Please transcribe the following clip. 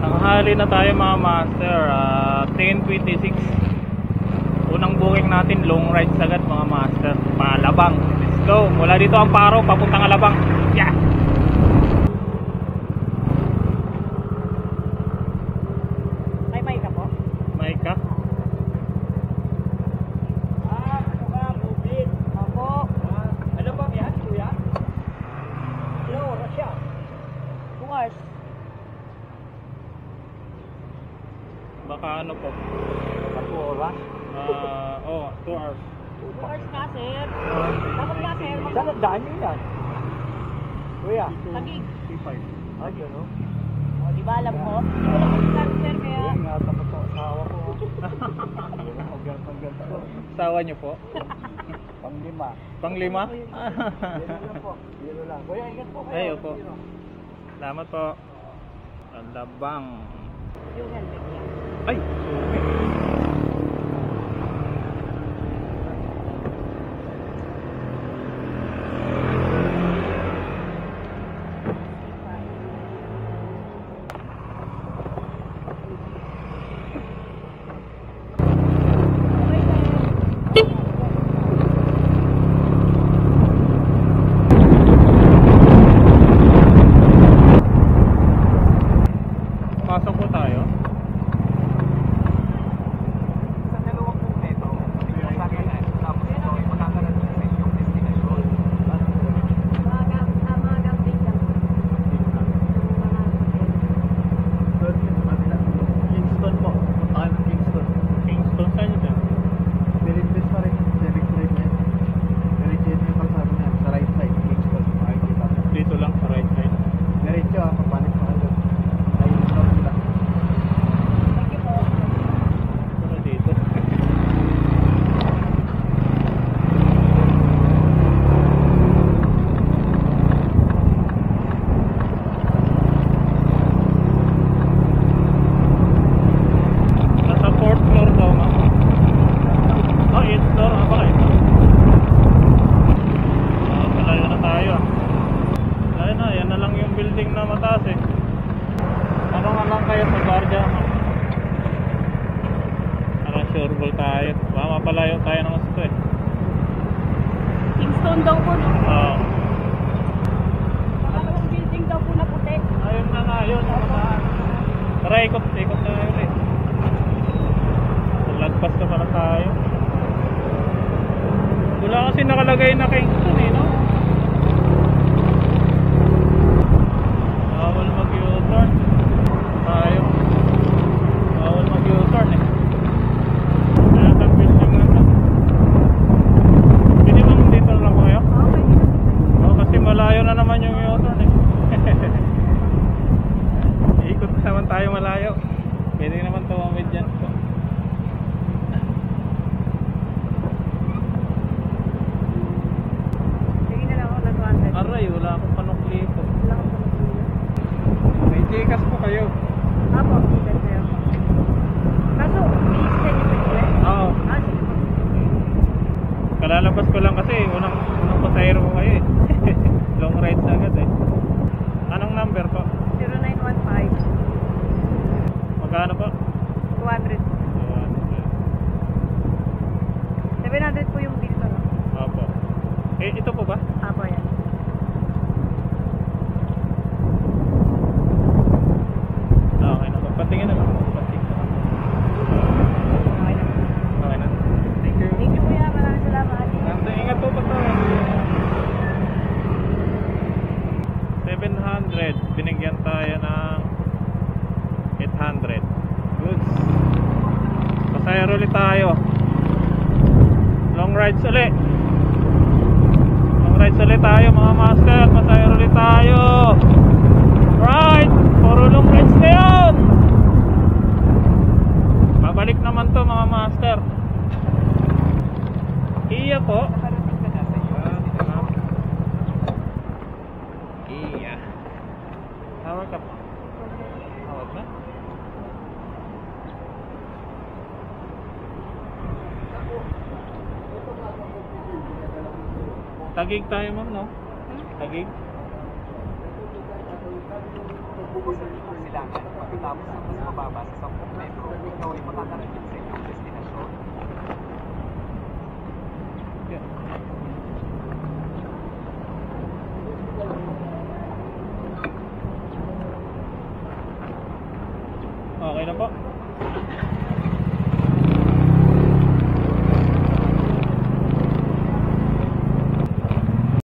Nakahali na tayo mga master. 10:26. Unang booking natin, long ride sagad mga master. Palabang. Let's go. Mula dito ang Paro, papuntang Alabang. Yeah. May ka po? May ka? Bubit. Ako. Ano ba yan, kuya? Hello, Russia. 2 hours. Baka ano po? 2 oras? 2 hours. 2 hours nga, sir. Dapat nga, sir. Saan ang daan nyo yan? Kuya? Tagig. P5. Ay, yun, no? O, di ba alam mo? Hindi ko lang mag-start, sir, kaya... Nga, tapos sa asawa ko. Mag-girlfriend ko. Sawa nyo po? Pang-5. Pang-5? Biro lang po. Biro lang. Kuya, ingat po kayo. Ay, opo. Salamat po. Alabang. Yung helmet niya. Ay! Pasok po tayo. Sa dalawang po nito, tapos ito ay makakarating yung destination. Magang big lang. Kingston po. Puntahan ng Kingston. Kingston, saan yun? Direct pa rin. Direct drive na yun. Direct yun yung kalsado na yan. Sa right side, Kingston. Makikita mo. Dito lang sa right side. Diretso pagbalik mo agad. Ayun sa sila. Thank you po. Ano dito? Nasa 4th floor daw, ma. Oh, 8th floor. Ano pala ito? Malayo na tayo. Ayun na, yan na lang yung building na mataas eh. Ano nga lang kayo sa guardia? Parang sureball tayo. Baka mapalayo tayo ng gusto eh. Kingston daw po, no? Oo. Ang building daw po na puti. Ayun na nga, yun. Yung mataas. Tara, ikot na yun eh. Lagpas ka pala tayo. Wala kasi nakalagay na Kingston eh, no? Bawal mag-U-turn. Tayo. Bawal mag-U-turn eh. Kaya sa building na ito. Pwede bang dito lang po kayo? Okay. Oo, kasi malayo na naman yung U-turn eh. Ikot na naman tayo malayo. Pwede naman tumawid dyan po. Sige na lang ako ng 200. Aray, wala akong panukli po. Wala akong pamatuloy. May Gcash po kayo. Apo, kita sa'yo. Kaso, i-send niyo pa yun? Oo. Sige po. Kalalabas ko lang kasi unang pasahero ko kayo eh. Long ride na agad eh. Anong number po? 0915 Magkano po? 200. 700 po yung bill ko, no? Opo. Eh, ito po ba? Apo, yan. Okay na po. Patingin na lang. Patingin na lang. Okay na. Okay na. Thank you. Thank you, kuya. Maraming salamat. Ingat po pa tayo. 700. Binigyan tayo ng 800. Goods. Pasahero ulit tayo. Long rides ulit. Long rides ulit tayo mga master. Pasahero ulit tayo. Right. Puro long rides na yun. Babalik naman to mga master. Iya po. Iya. Tawag ka po. Tawag na. Tagig tayo ma'am, no? Tagig? Sila. tapos ang mas mababa sa 10 metro, ikaw ay makakarating sa inyong destinasyon. Yeah. Okay na po.